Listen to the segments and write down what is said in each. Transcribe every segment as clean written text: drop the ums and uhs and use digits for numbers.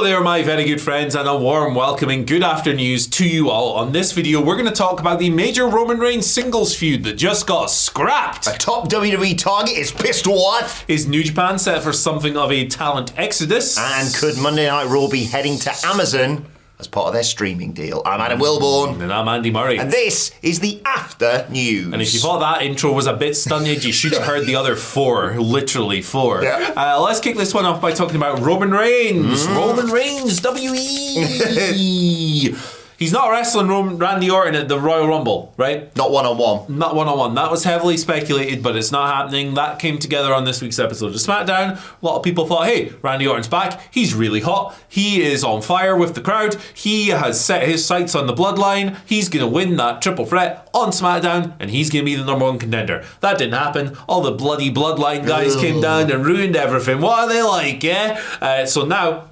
there, my very good friends, and a warm welcoming good afternoons to you all. On this video, we're going to talk about the major Roman Reigns singles feud that just got scrapped. A top WWE target is pissed off. Is New Japan set for something of a talent exodus? And could Monday Night Raw be heading to Amazon as part of their streaming deal? I'm Adam Wilborn. And I'm Andy Murray. And this is the After News. And if you thought that intro was a bit stunted, you should have heard the other four. Literally four. Yeah. Let's kick this one off by talking about Roman Reigns. Roman Reigns, WWE. He's not wrestling Randy Orton at the Royal Rumble, right? Not one-on-one. Not one-on-one. That was heavily speculated, but it's not happening. That came together on this week's episode of SmackDown. A lot of people thought, hey, Randy Orton's back. He's really hot. He is on fire with the crowd. He has set his sights on the Bloodline. He's going to win that triple threat on SmackDown, and he's going to be the number one contender. That didn't happen. All the bloody Bloodline guys came down and ruined everything. What are they like, yeah? So now,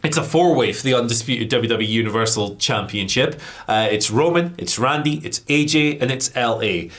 it's a four-way for the undisputed WWE Universal Championship. It's Roman, it's Randy, it's AJ, and it's LA.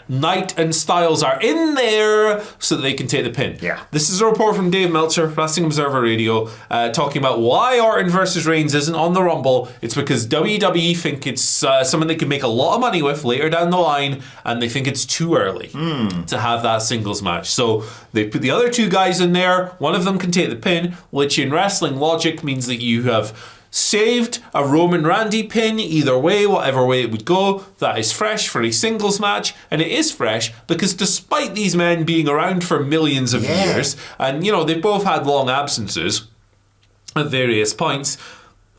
Knight and Styles are in there so that they can take the pin. Yeah. This is a report from Dave Meltzer, Wrestling Observer Radio, talking about why Orton versus Reigns isn't on the Rumble. It's because WWE think it's something they can make a lot of money with later down the line, and they think it's too early to have that singles match. So they put the other two guys in there. One of them can take the pin, which in wrestling logic means that you have saved a Roman Randy pin either way, whatever way it would go. That is fresh for a singles match, and it is fresh because despite these men being around for millions of years, and you know, they've both had long absences at various points,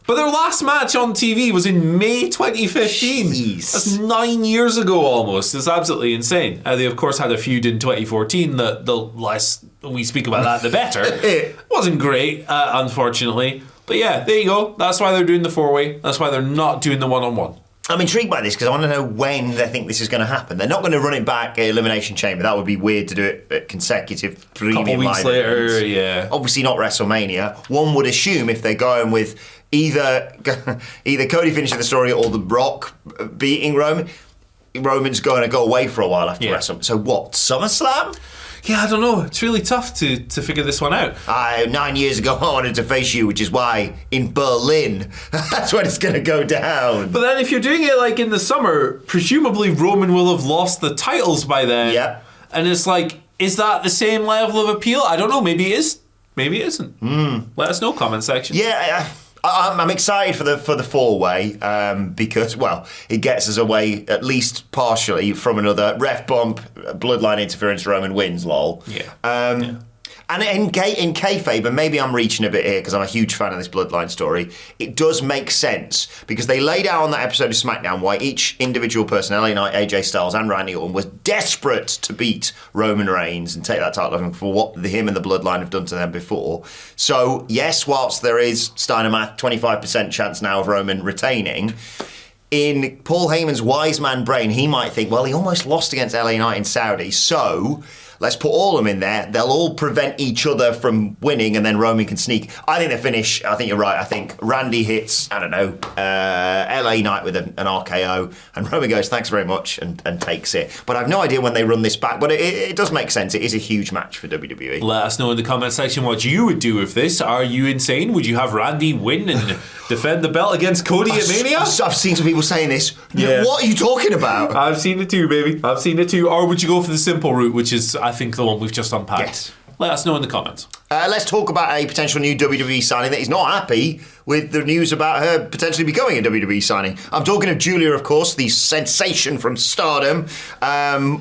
but their last match on TV was in May 2015. Jeez. That's 9 years ago almost. It's absolutely insane. They, of course, had a feud in 2014. The less we speak about that, the better. It wasn't great, unfortunately. But yeah, there you go. That's why they're doing the four-way. That's why they're not doing the one-on-one. I'm intrigued by this because I want to know when they think this is going to happen. They're not going to run it back at Elimination Chamber. That would be weird to do it at consecutive premium Couple weeks live later, events. yeah. Obviously not WrestleMania. One would assume if they're going with either Cody finishing the story or The Rock beating Roman, Roman's going to go away for a while after WrestleMania. So what, SummerSlam? Yeah, I don't know. It's really tough to figure this one out. 9 years ago, I wanted to face you, which is why in Berlin, that's when it's going to go down. But then if you're doing it like in the summer, presumably Roman will have lost the titles by then. Yeah. And it's like, is that the same level of appeal? I don't know. Maybe it is. Maybe it isn't. Let us know, comment section. Yeah, I'm excited for the four-way because, well, it gets us away at least partially from another ref bump, bloodline interference, Roman wins, lol. Yeah. And in kayfabe, and maybe I'm reaching a bit here because I'm a huge fan of this bloodline story, it does make sense because they laid out on that episode of SmackDown why each individual person, LA Knight, AJ Styles, and Randy Orton, was desperate to beat Roman Reigns and take that title for what him and the bloodline have done to them before. So, yes, whilst there is, Steiner math, 25% chance now of Roman retaining, in Paul Heyman's wise man brain, he might think, well, he almost lost against LA Knight in Saudi, so let's put all of them in there. They'll all prevent each other from winning, and then Roman can sneak. I think they finish. I think you're right. I think Randy hits, I don't know, LA Knight with an RKO, and Roman goes, thanks very much, and takes it. But I have no idea when they run this back, but it does make sense. It is a huge match for WWE. Let us know in the comment section what you would do with this. Are you insane? Would you have Randy win and defend the belt against Cody at Mania? I've seen some people saying this. Yeah. What are you talking about? I've seen it too, baby. I've seen it too. Or would you go for the simple route, which is, I think, the one we've just unpacked? Yes. Let us know in the comments. Let's talk about a potential new WWE signing that is not happy with the news about her potentially becoming a WWE signing. I'm talking of Julia, of course, the sensation from Stardom.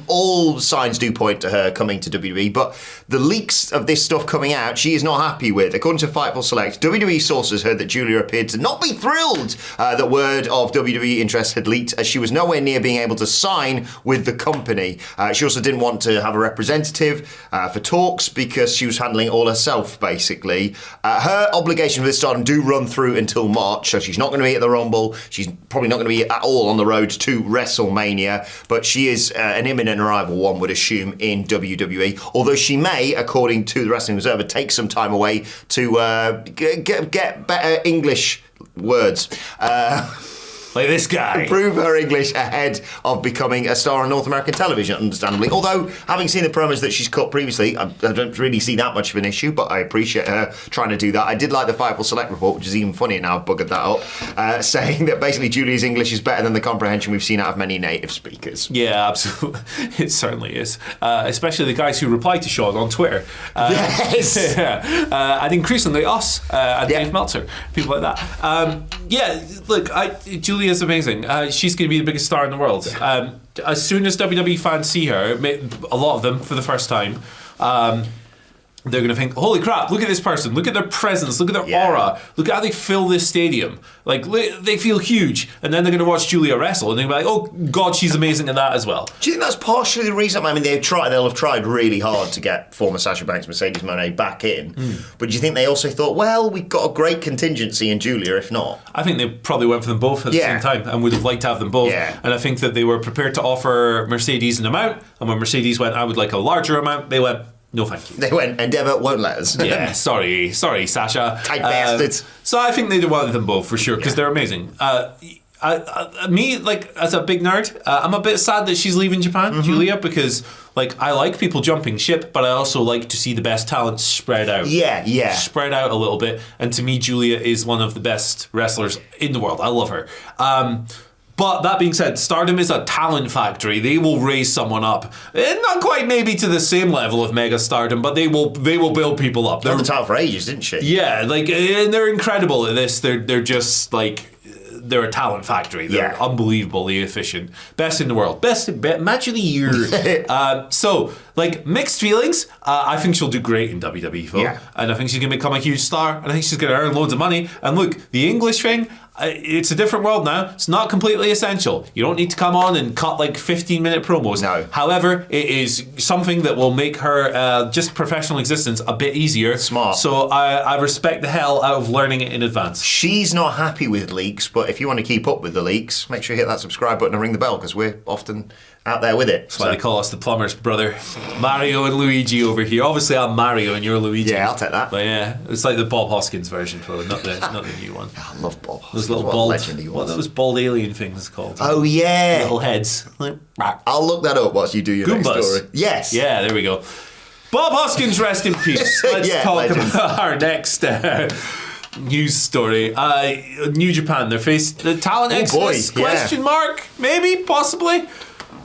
All signs do point to her coming to WWE, but the leaks of this stuff coming out, she is not happy with. According to Fightful Select, WWE sources heard that Julia appeared to not be thrilled that word of WWE interest had leaked, as she was nowhere near being able to sign with the company. She also didn't want to have a representative for talks because she was handling all herself, basically. Her obligations with Stardom do run through until March, so she's not going to be at the Rumble. She's probably not going to be at all on the road to WrestleMania, but she is an imminent arrival, one would assume, in WWE. Although she may, according to the Wrestling Observer, take some time away to get better English words. like this guy. Improve her English ahead of becoming a star on North American television, understandably. Although, having seen the promos that she's cut previously, I don't really see that much of an issue, but I appreciate her trying to do that. I did like the Fightful Select report, which is even funnier now. I've buggered that up, saying that basically Julia's English is better than the comprehension we've seen out of many native speakers. Yeah, absolutely. It certainly is. Especially the guys who reply to Sean on Twitter. Yes! And increasingly us, and Dave Meltzer, people like that. Look, Julia's amazing. She's going to be the biggest star in the world. As soon as WWE fans see her, a lot of them for the first time, they're going to think, holy crap, look at this person, look at their presence, look at their aura, look at how they fill this stadium. Like, they feel huge. And then they're going to watch Julia wrestle and they're going to be like, oh, God, she's amazing at that as well. Do you think that's partially the reason? I mean, they'll have tried really hard to get former Sasha Banks, Mercedes Moné back in. But do you think they also thought, well, we've got a great contingency in Julia, if not? I think they probably went for them both at the same time and would have liked to have them both. Yeah. And I think that they were prepared to offer Mercedes an amount. And when Mercedes went, I would like a larger amount, they went, no, thank you. They went, Endeavour won't let us. Yeah, sorry, Sasha. Tight bastards. So I think they wanted them both for sure because they're amazing. Me, like, as a big nerd, I'm a bit sad that she's leaving Japan, Julia, because, like, I like people jumping ship, but I also like to see the best talent spread out. Yeah. Spread out a little bit. And to me, Julia is one of the best wrestlers in the world. I love her. But that being said, Stardom is a talent factory. They will raise someone up. Not quite maybe to the same level of Mega Stardom, but they will build people up. They're on the top for ages, didn't she? Yeah, like, and they're incredible at this. They're just like, they're a talent factory. They're unbelievably efficient. Best in the world. Best match of the year. So, like, mixed feelings. I think she'll do great in WWE, though. Yeah. And I think she's going to become a huge star. And I think she's going to earn loads of money. And look, the English thing, it's a different world now. It's not completely essential. You don't need to come on and cut like 15-minute promos. No. However, it is something that will make her just professional existence a bit easier. Smart. So I respect the hell out of learning it in advance. She's not happy with leaks, but if you want to keep up with the leaks, make sure you hit that subscribe button and ring the bell because we're often out there with it. That's why they call us the plumbers, brother. Mario and Luigi over here. Obviously, I'm Mario and you're Luigi. Yeah, I'll take that. But yeah, it's like the Bob Hoskins version, though, not the new one. I love Bob Hoskins. Those little bald, what are those bald alien things called? Oh yeah, little heads. I'll look that up whilst you do your Goombas. next story. Yes. Yeah, there we go. Bob Hoskins, rest in peace. Let's talk about our next news story. New Japan, they're faced the talent exodus, question mark, maybe, possibly.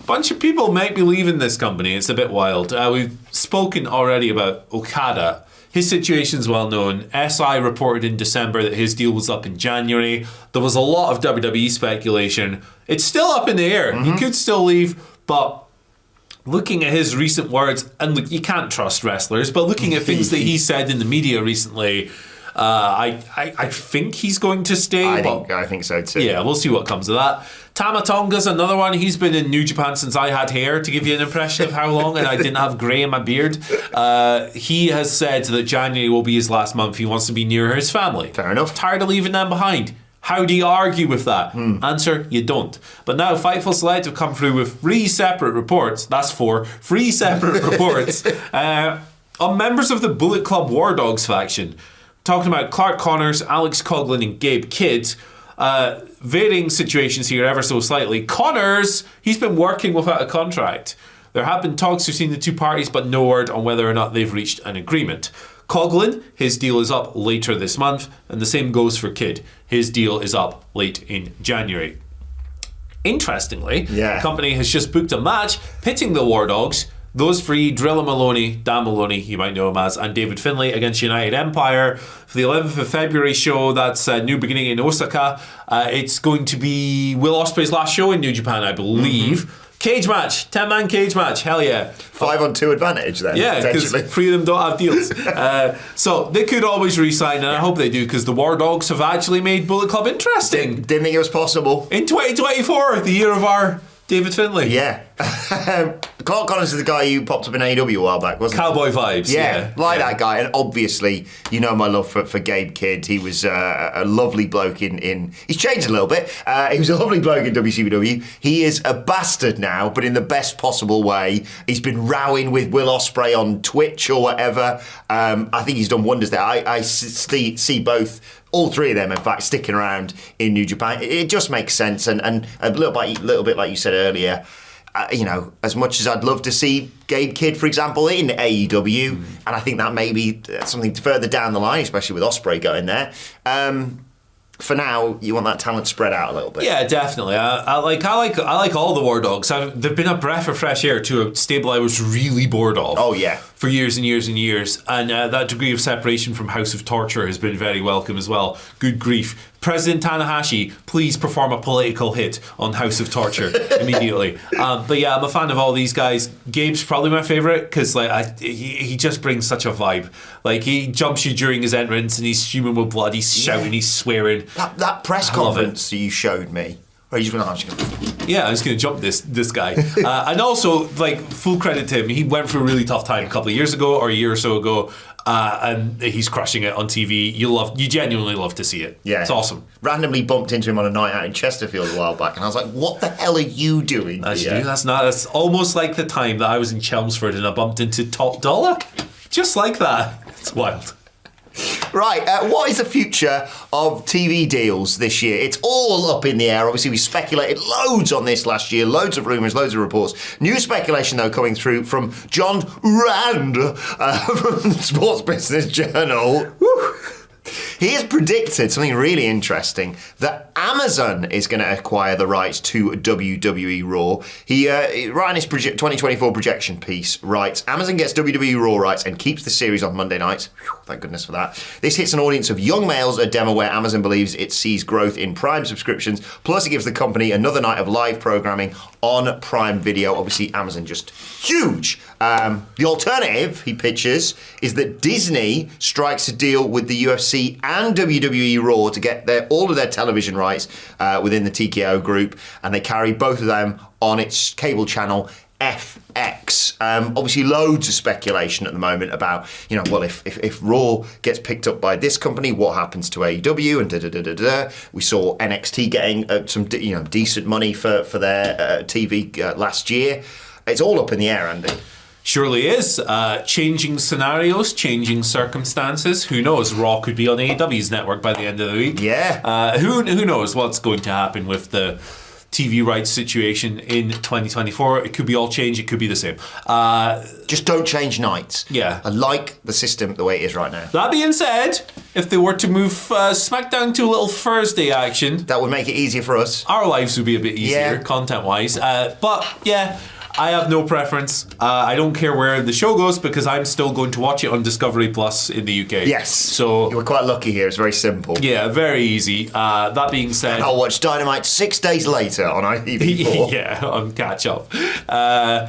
Bunch of people might be leaving this company. It's a bit wild. We've spoken already about Okada. His situation's well known. SI reported in December that his deal was up in January. There was a lot of WWE speculation. It's still up in the air. He could still leave, but looking at his recent words, and look, you can't trust wrestlers, but looking at things that he said in the media recently, I think he's going to stay. I think so too. Yeah, we'll see what comes of that. Tama Tonga's another one. He's been in New Japan since I had hair, to give you an impression of how long, and I didn't have grey in my beard. He has said that January will be his last month. He wants to be near his family. Fair enough. Tired of leaving them behind. How do you argue with that? Answer, you don't. But now Fightful Select have come through with 3 separate reports. That's 4. 3 separate reports on members of the Bullet Club War Dogs faction. Talking about Clark Connors, Alex Coughlin and Gabe Kidd. Varying situations here ever so slightly. Connors, he's been working without a contract. There have been talks between the two parties, but no word on whether or not they've reached an agreement. Coughlin, his deal is up later this month, and the same goes for Kidd. His deal is up late in January. Interestingly, the company has just booked a match pitting the War Dogs, those 3, Drilla Maloney, Dan Maloney, you might know him as, and David Finlay against United Empire for the 11th of February show. That's New Beginning in Osaka. It's going to be Will Ospreay's last show in New Japan, I believe. Cage match, 10-man cage match, hell yeah. 5-on-2 advantage then. Yeah, because 3 of them don't have deals. So they could always re-sign, and I hope they do, because the War Dogs have actually made Bullet Club interesting. Didn't think it was possible. In 2024, the year of our David Finlay. Yeah. Clark Connors is the guy who popped up in AEW a while back, wasn't he? Cowboy vibes. Yeah, that guy. And obviously, you know my love for Gabe Kidd. He was a lovely bloke in... He's changed a little bit. He was a lovely bloke in WCW. He is a bastard now, but in the best possible way. He's been rowing with Will Ospreay on Twitch or whatever. I think he's done wonders there. I see both... All three of them, in fact, sticking around in New Japan. It just makes sense. And a little bit like you said earlier, as much as I'd love to see Gabe Kidd, for example, in AEW, and I think that may be something further down the line, especially with Ospreay going there. For now, you want that talent spread out a little bit. Yeah, definitely. I like all the War Dogs. They've been a breath of fresh air to a stable I was really bored of. Oh yeah, for years and years and years, and that degree of separation from House of Torture has been very welcome as well. Good grief. President Tanahashi, please perform a political hit on House of Torture immediately. But yeah, I'm a fan of all these guys. Gabe's probably my favourite because he just brings such a vibe. Like, he jumps you during his entrance and he's fuming with blood, he's shouting, he's swearing. That press conference that you showed me, where he's going to... Yeah, I was going to jump this guy. And also, full credit to him, he went through a really tough time a couple of years ago or a year or so ago. And he's crushing it on TV. You genuinely love to see it. Yeah, it's awesome. Randomly bumped into him on a night out in Chesterfield a while back, and I was like, "What the hell are you doing?" That's almost like the time that I was in Chelmsford and I bumped into Top Dollar, just like that. It's wild. Right, what is the future of TV deals this year? It's all up in the air. Obviously, we speculated loads on this last year, loads of rumours, loads of reports. New speculation, though, coming through from John Rand from Sports Business Journal. Woo. He has predicted something really interesting, that Amazon is going to acquire the rights to WWE Raw. He, writing his 2024 projection piece, writes, Amazon gets WWE Raw rights and keeps the series on Monday nights. Whew, thank goodness for that. This hits an audience of young males, a demo where Amazon believes it sees growth in Prime subscriptions, plus it gives the company another night of live programming on Prime Video. Obviously, Amazon just huge. The alternative, he pitches, is that Disney strikes a deal with the UFC and WWE Raw to get all of their television rights within the TKO group, and they carry both of them on its cable channel FX. Obviously, loads of speculation at the moment about, if Raw gets picked up by this company, what happens to AEW and da-da-da-da-da. We saw NXT getting some decent money for their TV last year. It's all up in the air, Andy. Surely is. Changing scenarios, changing circumstances. Who knows? Raw could be on AEW's network by the end of the week. Yeah. Who knows what's going to happen with the TV rights situation in 2024. It could be all change, it could be the same. Just don't change nights. Yeah. I like the system the way it is right now. That being said, if they were to move SmackDown to a little Thursday action, that would make it easier for us. Our lives would be a bit easier, content-wise. But yeah, I have no preference. I don't care where the show goes because I'm still going to watch it on Discovery Plus in the UK. Yes. So you were quite lucky here. It's very simple. Yeah, very easy. That being said, and I'll watch Dynamite 6 days later on ITV4. Yeah, on catch up. That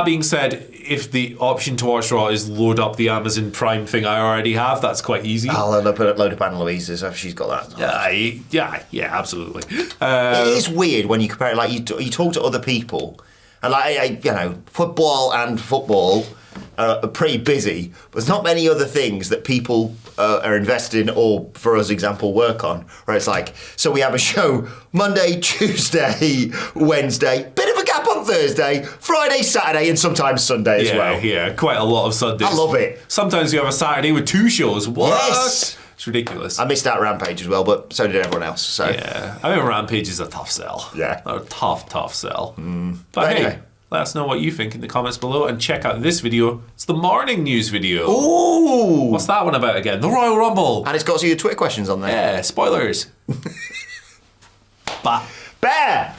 being said, if the option to watch Raw is load up the Amazon Prime thing I already have, that's quite easy. I'll load up Anna Louise's if she's got that. Yeah, absolutely. It is weird when you compare it. Like you talk to other people. And football are pretty busy, but there's not many other things that people are invested in or, for us, example, work on. Where it's like, so we have a show Monday, Tuesday, Wednesday, bit of a gap on Thursday, Friday, Saturday, and sometimes Sunday as well. Yeah, quite a lot of Sundays. I love it. Sometimes you have a Saturday with 2 shows. What? Yes. It's ridiculous. I missed out Rampage as well, but so did everyone else. So yeah, I mean Rampage is a tough sell. Yeah, a tough sell. But anyway, hey, let us know what you think in the comments below, and check out this video. It's the morning news video. Ooh, what's that one about again? The Royal Rumble, and it's got some of your Twitter questions on there. Yeah, spoilers. Bear.